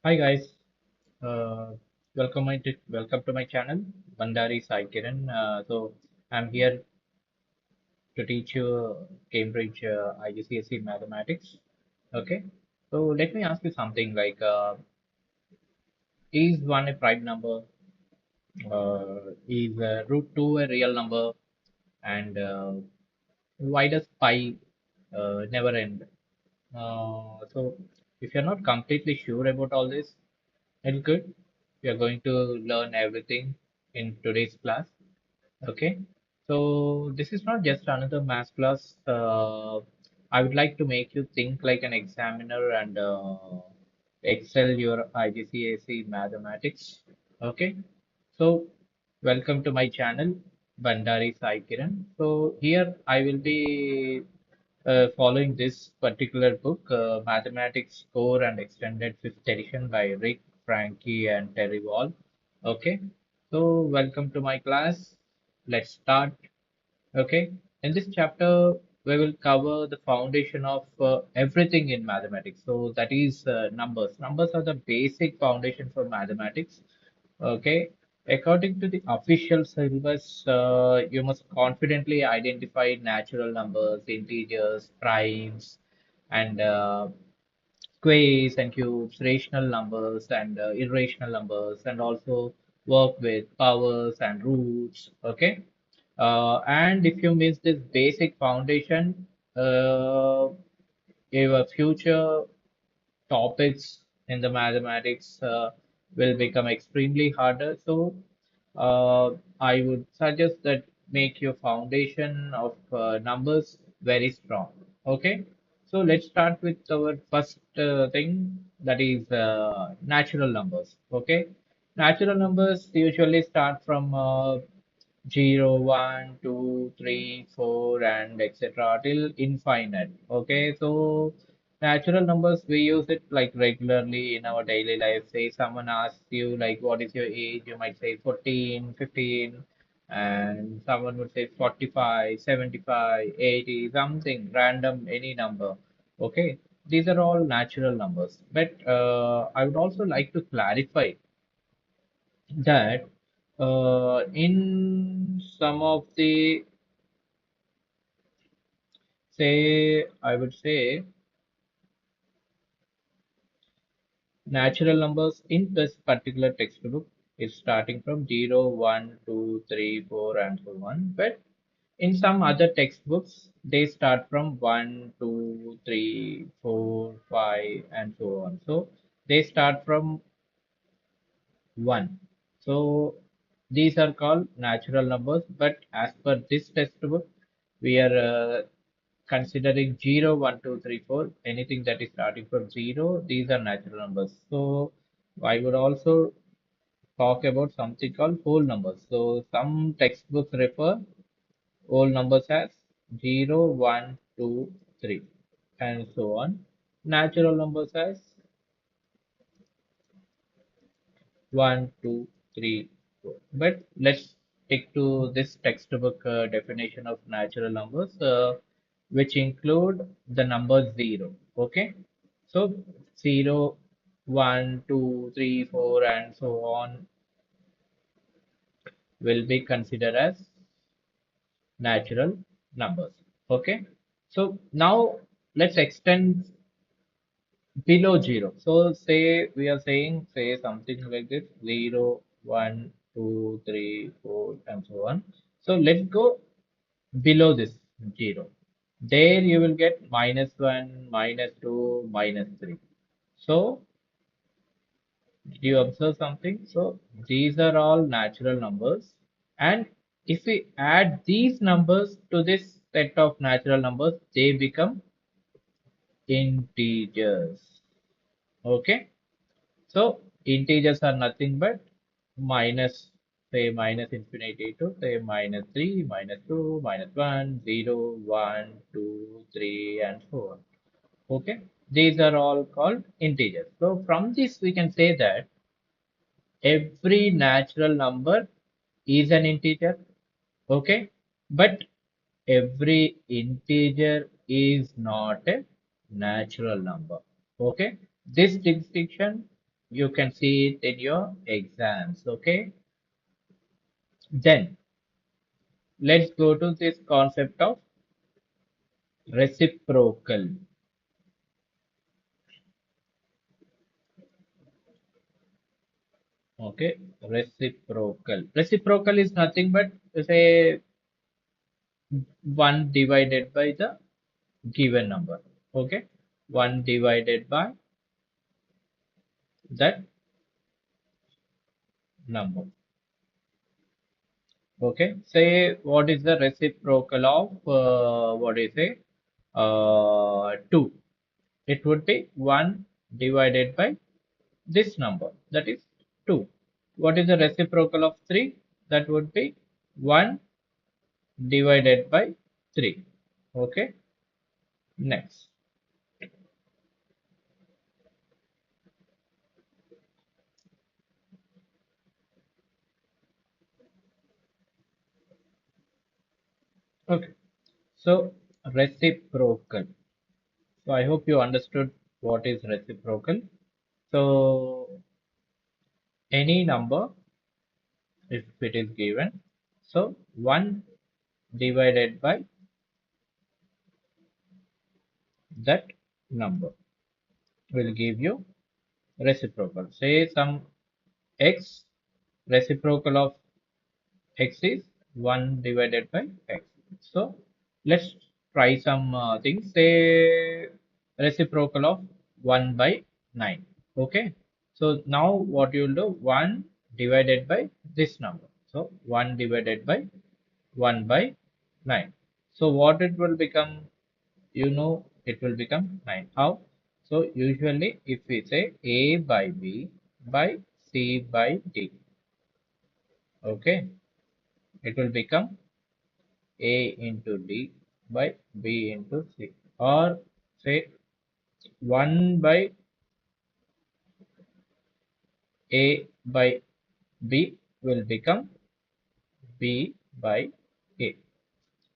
Hi guys, uh, welcome to my channel, Bandari Sai Kiran. So I'm here to teach you Cambridge IGCSE Mathematics. Okay, so let me ask you something like, is one a prime number? Is root two a real number? And why does pi never end? So if you're not completely sure about all this, it's good. We are going to learn everything in today's class. Okay. So this is not just another math class. I would like to make you think like an examiner and excel your IGCSE mathematics. Okay. So welcome to my channel, Bandari Sai Kiran. So here I will be following this particular book, Mathematics Core and Extended Fifth Edition by Rick, Frankie, and Terry Wall. Okay, so welcome to my class. Let's start. Okay, in this chapter, we will cover the foundation of everything in mathematics. So that is numbers. Numbers are the basic foundation for mathematics. Okay, according to the official syllabus, you must confidently identify natural numbers, integers, primes, and squares and cubes, rational numbers and irrational numbers, and also work with powers and roots. Okay, and if you miss this basic foundation, your future topics in the mathematics will become extremely harder. So I would suggest that make your foundation of numbers very strong. Okay, so let's start with our first thing, that is natural numbers. Okay, natural numbers usually start from 0, 1, 2, 3, 4, and etc. till infinite. Okay, so natural numbers, we use it like regularly in our daily life. Say someone asks you like what is your age, you might say 14, 15, and someone would say 45, 75, 80, something random, any number. Okay, these are all natural numbers. But I would also like to clarify that in some of the, say, I would say, natural numbers in this particular textbook is starting from 0, 1, 2, 3, 4, and so on. But in some other textbooks, they start from 1, 2, 3, 4, 5, and so on. So they start from 1. So these are called natural numbers. But as per this textbook, we are considering 0, 1, 2, 3, 4, anything that is starting from 0, these are natural numbers. So I would also talk about something called whole numbers. So some textbooks refer whole numbers as 0, 1, 2, 3, and so on. Natural numbers as 1, 2, 3, 4. But let's stick to this textbook definition of natural numbers, which include the number 0. Okay. So 0, 1, 2, 3, 4, and so on will be considered as natural numbers. Okay. So now let's extend below 0. So say we are saying, say something like this, 0, 1, 2, 3, 4, and so on. So let's go below this 0. There you will get -1, -2, -3. So did you observe something? So these are all natural numbers. And if we add these numbers to this set of natural numbers, they become integers. Okay. So integers are nothing but minus, say minus infinity to say -3, -2, -1, 0, 1, 2, 3, and so on. Okay, these are all called integers. So from this we can say that every natural number is an integer. Okay, but every integer is not a natural number. Okay, this distinction You can see it in your exams. Okay. Then let's go to this concept of reciprocal. Okay. Reciprocal. Reciprocal is nothing but say 1 divided by the given number. Okay. 1 divided by that number. Okay. Say what is the reciprocal of what do you say? 2. It would be 1 divided by this number, that is 2. What is the reciprocal of 3? That would be 1 divided by 3. Okay. Next. Okay. So reciprocal. So I hope you understood what is reciprocal. So any number, if it is given, so 1 divided by that number will give you reciprocal. Say some x, reciprocal of x is 1 divided by x. So let's try some things. Say reciprocal of 1 by 9. Okay. So now what you will do, 1 divided by this number. So 1 divided by 1 by 9. So what it will become? You know, it will become 9. How? So usually if we say a by b by c by d, okay, it will become a into d by b into c, or say 1 by a by b will become b by a.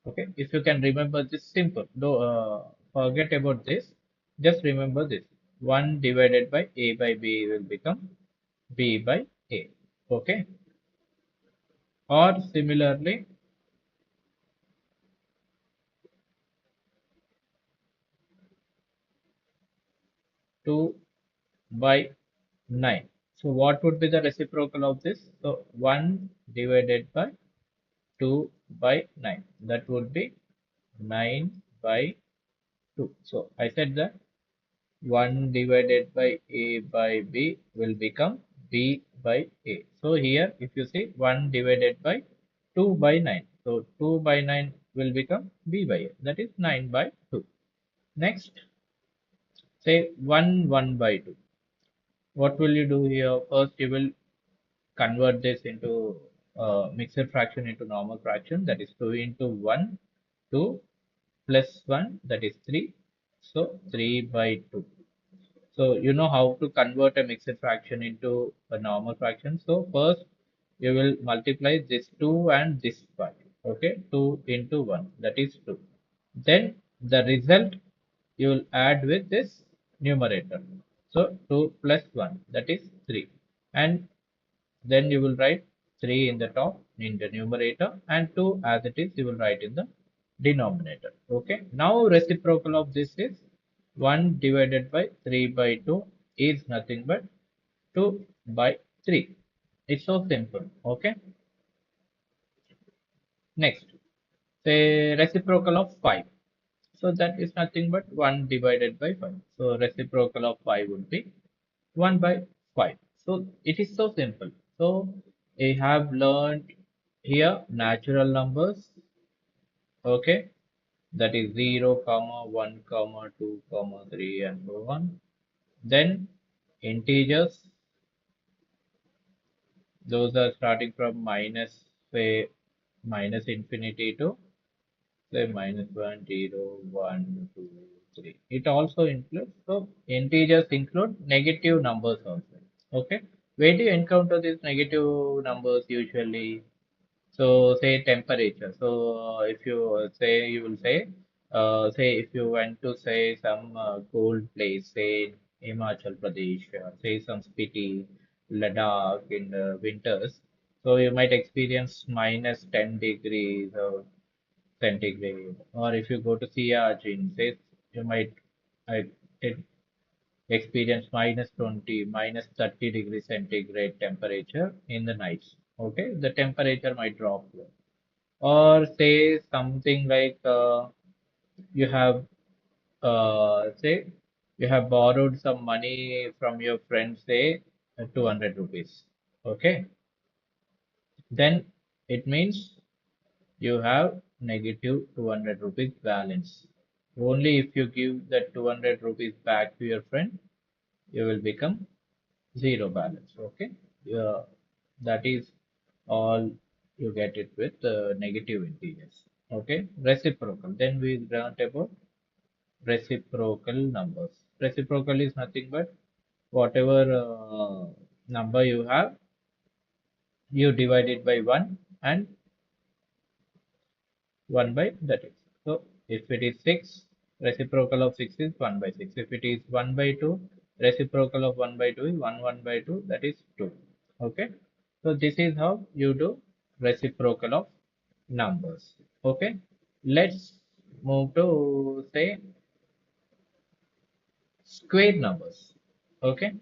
Okay, if you can remember this simple, though forget about this, just remember this. 1 divided by a by b will become b by a. Okay, or similarly 2 by 9. So what would be the reciprocal of this? So 1 divided by 2 by 9. That would be 9 by 2. So I said that 1 divided by a by b will become b by a. So here if you see 1 divided by 2 by 9. So 2 by 9 will become b by a. That is 9 by 2. Next, say 1 by 2. What will you do here? First you will convert this into mixed fraction into normal fraction, that is 2 into 1, 2 plus 1, that is 3. So 3 by 2. So you know how to convert a mixed fraction into a normal fraction. So first you will multiply this 2 and this 1. Okay, 2 into 1, that is 2. Then the result you will add with this numerator. So 2 plus 1, that is 3. And then you will write 3 in the top in the numerator and 2 as it is you will write in the denominator. Okay. Now reciprocal of this is 1 divided by 3 by 2 is nothing but 2 by 3. It's so simple. Okay. Next, say reciprocal of 5. So that is nothing but 1 divided by 5. So reciprocal of 5 would be 1 by 5. So it is so simple. So we have learned here natural numbers. Okay. That is 0, comma 1, comma 2, comma 3 and so on. Then integers. Those are starting from minus, say minus infinity to say minus 1, 0, 1, 2, 3. It also includes, so integers include negative numbers also. Okay. Where do you encounter these negative numbers usually? So say temperature. So if you say, you will say, say if you went to say some cold place, say Himachal Pradesh, say some Spiti, Ladakh in the winters. So you might experience minus 10 degrees centigrade. Or if you go to Siachen, say you might uh, e- experience minus 20, minus 30 degrees centigrade temperature in the nights. Okay, the temperature might drop. Or say something like you have say you have borrowed some money from your friend, say 200 rupees. Okay, then it means you have negative 200 rupees balance. Only if you give that 200 rupees back to your friend, you will become zero balance. Okay, yeah, that is all you get it with negative integers. Okay, reciprocal. Then we learned about reciprocal numbers. Reciprocal is nothing but whatever number you have, you divide it by 1 and 1 by that is. So if it is 6, reciprocal of 6 is 1 by 6. If it is 1 by 2, reciprocal of 1 by 2 is 1 by 2, that is 2. Okay. So this is how you do reciprocal of numbers. Okay. Let's move to say square numbers. Okay.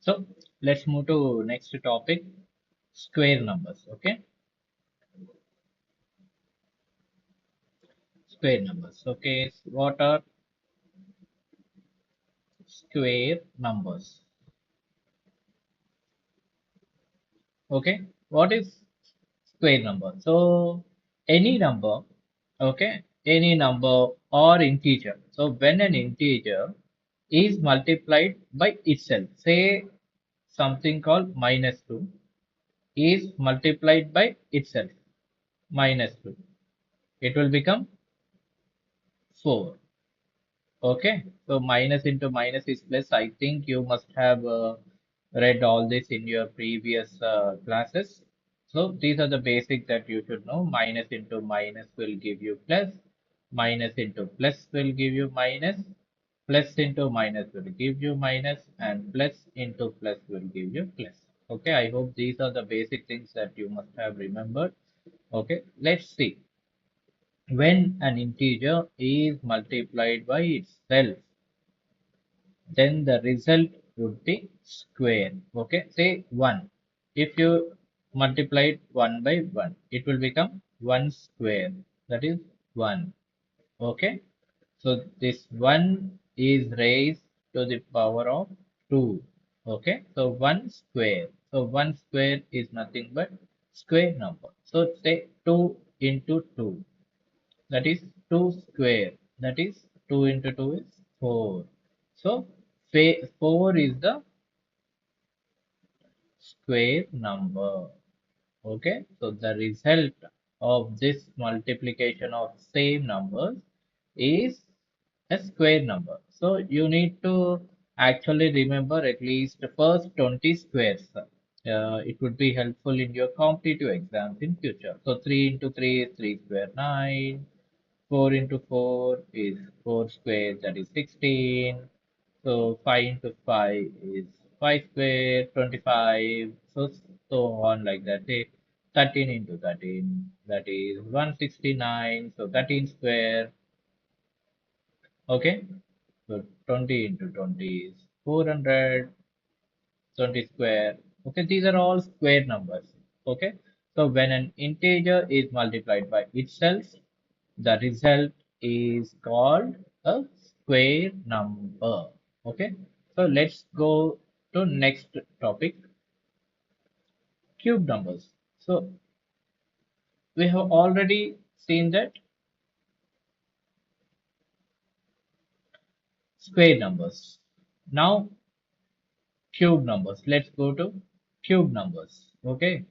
So let's move to next topic, square numbers. Okay, square numbers. Okay, what are square numbers? Okay, what is square number? So any number, okay, any number or integer. So when an integer is multiplied by itself, say something called minus 2 is multiplied by itself, minus 2, it will become 4. Okay, so minus into minus is plus. I think you must have read all this in your previous classes. So these are the basics that you should know. Minus into minus will give you plus. Minus into plus will give you minus. Plus into minus will give you minus. And plus into plus will give you plus. Okay, I hope these are the basic things that you must have remembered. Okay, let's see. When an integer is multiplied by itself, then the result would be square. Okay, say 1. If you multiply it 1 by 1, it will become 1 square. That is 1. Okay, so this 1 is raised to the power of 2. Okay, so 1 square. So 1 square is nothing but square number. So say 2 into 2. That is 2 square. That is 2 into 2 is 4. So 4 is the square number. Okay. So the result of this multiplication of same numbers is a square number. So you need to actually remember at least the first 20 squares. It would be helpful in your competitive exams in future. So 3 into 3 is 3 square 9. 4 into 4 is 4 square, that is 16. So 5 into 5 is 5 square, 25. So on like that. Say 13 into 13, that is 169. So 13 square. Okay. So 20 into 20 is 400. 20 square. Okay, these are all square numbers. Okay, so when an integer is multiplied by itself, the result is called a square number. Okay, so let's go to next topic, cube numbers. So we have already seen that square numbers. Now cube numbers. Let's go to cube numbers. Okay,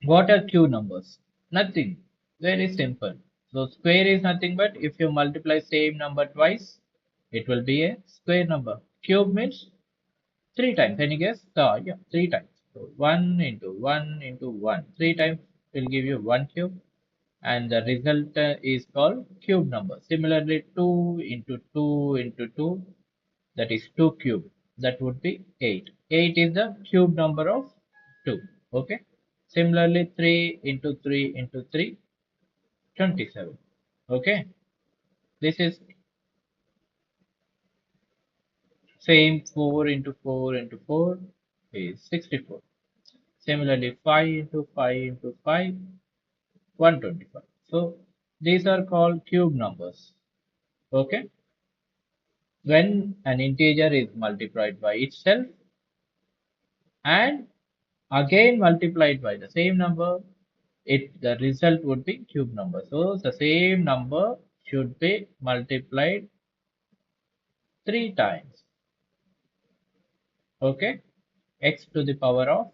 what are Q numbers? Nothing. Very simple. So square is nothing but if you multiply same number twice, it will be a square number. Cube means 3 times. Any guess? Yeah, 3 times. So 1 into 1 into 1. 3 times will give you 1 cube. and the result is called cube number. Similarly, 2 into 2 into 2, that is 2 cube. That would be 8. 8 is the cube number of 2. Okay. Similarly, 3 into 3 into 3, 27. Okay. This is same 4 into 4 into 4 is 64. Similarly, 5 into 5 into 5, 125. So these are called cube numbers. Okay. When an integer is multiplied by itself and again multiplied by the same number, the result would be cube number. So the same number should be multiplied 3 times. Okay. X to the power of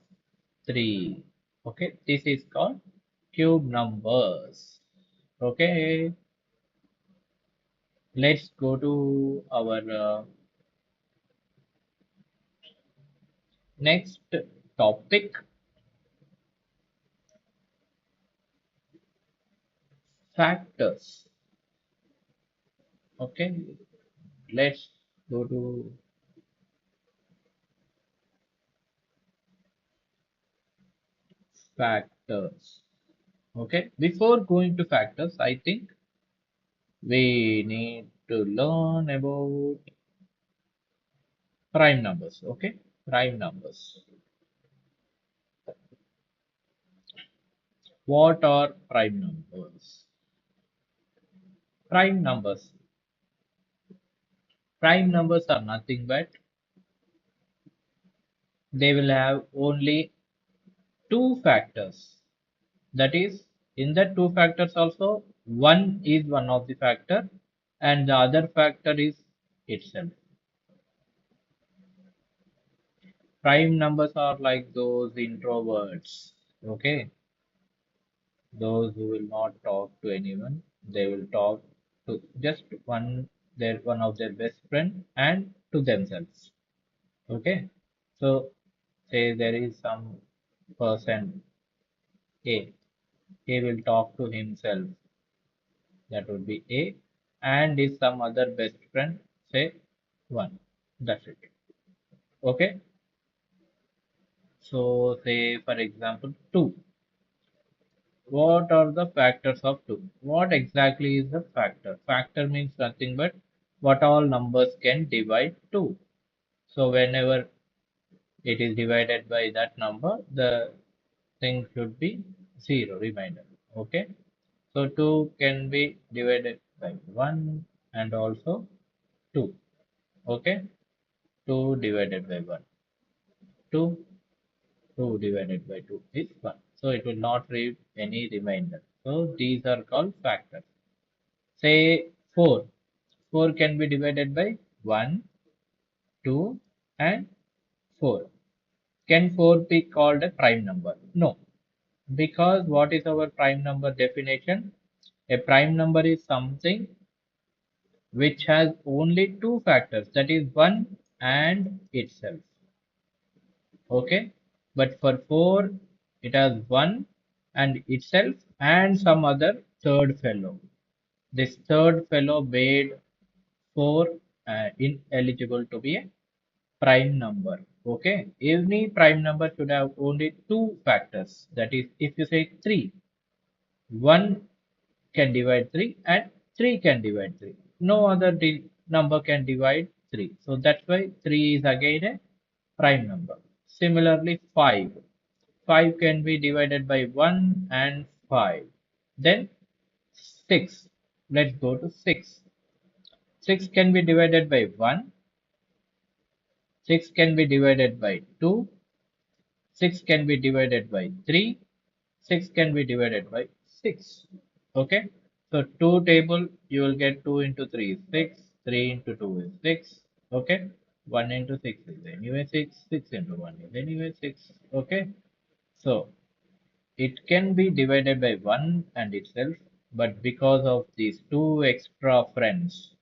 3. Okay. This is called cube numbers. Okay. Let's go to our next topic, factors. Okay. Let's go to factors. Okay. Before going to factors, I think we need to learn about prime numbers. Okay. Prime numbers. What are prime numbers? Prime numbers. Prime numbers are nothing but they will have only two factors. That is, in the two factors also, one is one of the factor and the other factor is itself. Prime numbers are like those introverts. Okay. Those who will not talk to anyone, they will talk to just one of their best friend and to themselves. Okay. So say there is some person A. He will talk to himself. That would be A. And is some other best friend, say 1. That's it. Okay. So say for example 2. What are the factors of 2? What exactly is the factor? Factor means nothing but what all numbers can divide 2. So whenever it is divided by that number, the thing should be 0 remainder. Okay. So 2 can be divided by 1 and also 2. Okay. 2 divided by 1. 2. 2 divided by 2 is 1. So it will not leave any remainder. So these are called factors. Say 4. 4 can be divided by 1, 2 and 4. Can 4 be called a prime number? No. Because what is our prime number definition? A prime number is something which has only two factors, that is 1 and itself. Okay. But for 4, it has 1 and itself and some other third fellow. This third fellow made 4 ineligible to be a prime number. Okay. Any prime number should have only two factors. That is, if you say 3, 1 can divide 3 and 3 can divide 3. No other number can divide 3. So that's why 3 is again a prime number. Similarly, 5. 5 can be divided by 1 and 5. Then 6. Let's go to 6. 6 can be divided by 1. 6 can be divided by 2. 6 can be divided by 3. 6 can be divided by 6. Okay. So 2 table, you will get 2 into 3 is 6. 3 into 2 is 6. Okay. 1 into 6 is anyway 6. 6 into 1 is anyway 6. Okay. So it can be divided by 1 and itself, but because of these two extra friends,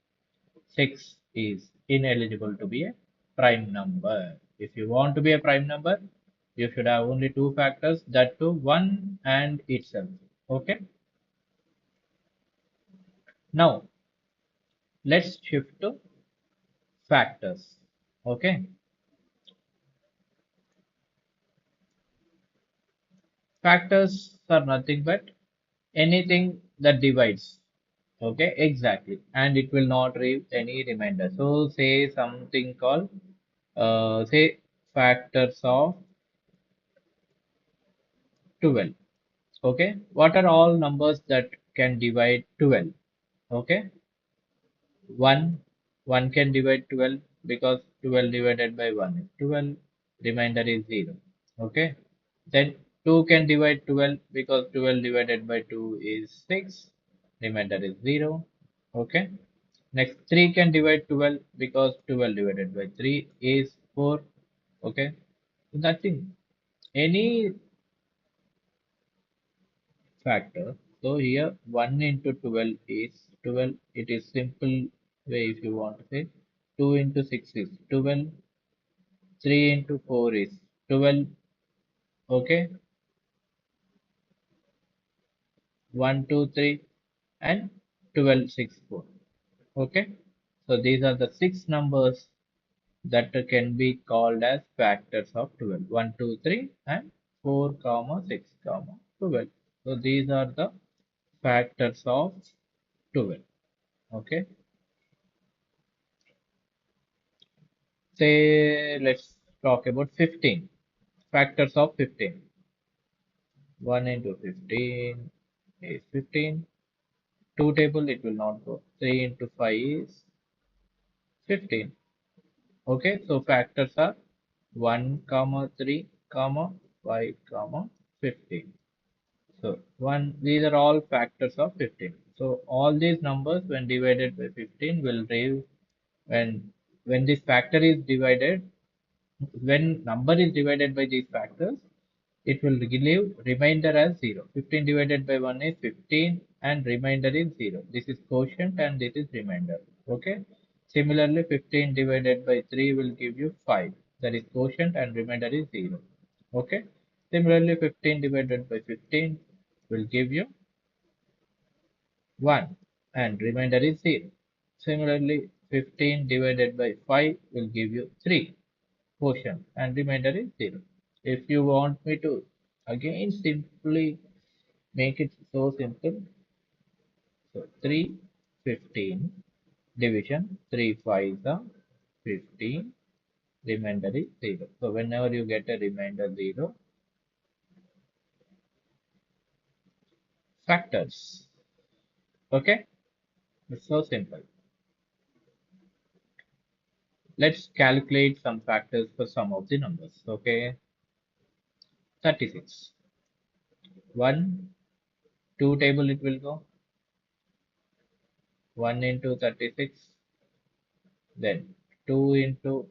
6 is ineligible to be a prime number. If you want to be a prime number, you should have only two factors, that too 1 and itself. Okay. Now let's shift to factors. Okay, factors are nothing but anything that divides. Okay, exactly, and it will not leave any remainder. So say something called say factors of 12. Okay, what are all numbers that can divide 12? Okay, 1, 1 can divide 12 because 12 divided by 1 is 12, remainder is 0. Okay, then 2 can divide 12 because 12 divided by 2 is 6, remainder is 0. Okay, next 3 can divide 12 because 12 divided by 3 is 4. Okay, nothing, any factor. So here 1 into 12 is 12. It is simple way if you want to say. 2 into 6 is 12. 3 into 4 is 12. Okay. 1, 2, 3 and 12, 6, 4. Okay. So these are the 6 numbers that can be called as factors of 12. 1, 2, 3 and 4, comma 6, comma 12. So these are the factors of 12. Okay. Say, let's talk about 15. Factors of 15. 1 into 15 is 15. 2 table, it will not go. 3 into 5 is 15. Okay, so factors are 1, comma 3, comma 5, comma 15. So 1, these are all factors of 15. So all these numbers when divided by 15 will give, when this factor is divided, when number is divided by these factors, it will give remainder as 0. 15 divided by 1 is 15 and remainder is 0. This is quotient and this is remainder. Okay. Similarly, 15 divided by 3 will give you 5. That is quotient and remainder is 0. Okay. Similarly, 15 divided by 15 will give you 1 and remainder is 0. Similarly, 15 divided by 5 will give you 3 quotient and remainder is 0. If you want me to again simply make it so simple, so 3, 15 division 3 5 are 15, remainder is 0. So whenever you get a remainder 0, factors. Okay, it's so simple. Let's calculate some factors for some of the numbers. Okay, 36. 1, 2 table it will go. 1 into 36, then 2 into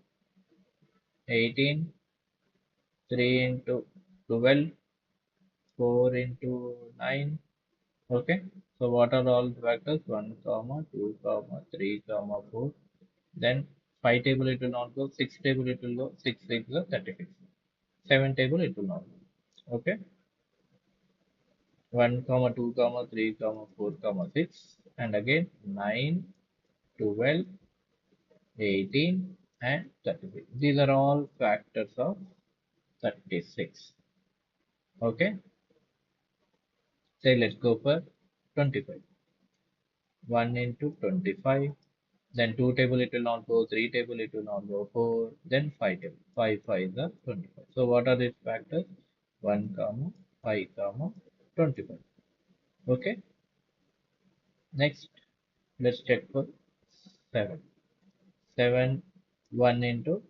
18, 3 into 12, 4 into 9. Okay. So what are all the factors? 1, comma, 2, comma, 3, comma, 4. Then 5 table it will not go. 6 table it will go. 6 6 is 36. 7 table it will not go. Okay. 1, comma, 2, comma, 3, comma, 4, comma, 6. And again 9, 12, 18 and 36. These are all factors of 36. Okay. Say let's go for 25. 1 into 25. Then 2 table it will not go, 3 table it will not go, 4, then 5 table. 5 5 is the 25. So what are these factors? 1, comma, 5, comma, 25. Okay. Next, let's check for 7. 7, 1 into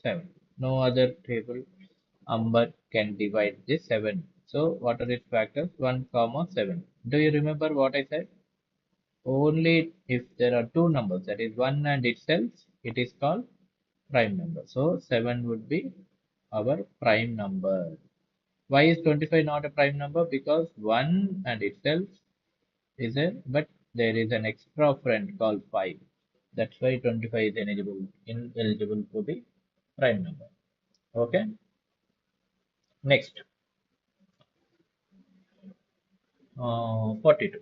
7. No other table number can divide this 7. So what are its factors? 1, comma, 7. Do you remember what I said? Only if there are two numbers, that is 1 and itself, it is called prime number. So 7 would be our prime number. Why is 25 not a prime number? Because 1 and itself is a, but there is an extra friend called 5. That's why 25 is ineligible to be prime number. Okay. Next, 42.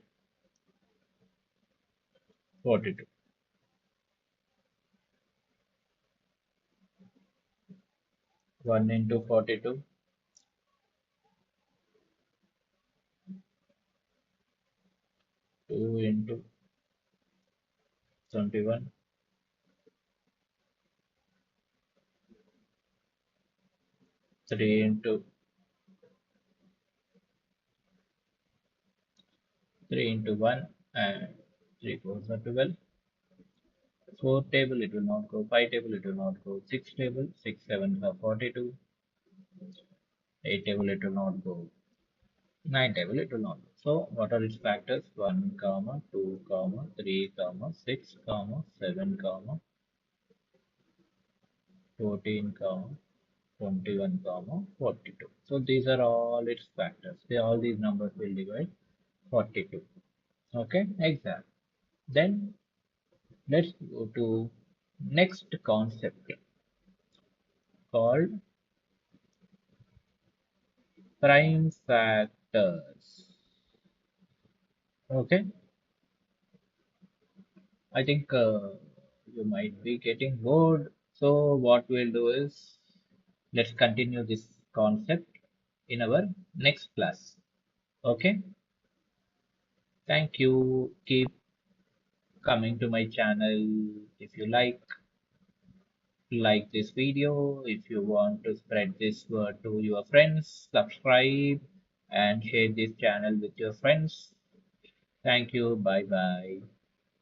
42. 1 into 42, 2 into 21, 3 into 3 into 1, and 3 fours are 12. 4 table it will not go, 5 table it will not go, 6 table, 6 sevens are 42, 8 table it will not go, 9 table it will not go. So what are its factors? 1 comma 2 comma 3 comma 6 comma 7 comma 14 comma 21 comma 42. So these are all its factors. All these numbers will divide 42. Okay, exact. Then let's go to next concept called prime factors. Okay, I think you might be getting bored. So what we'll do is let's continue this concept in our next class. Okay, thank you. Keep coming to my channel if you like this video. If you want to spread this word to your friends, subscribe and share this channel with your friends. Thank you. Bye bye.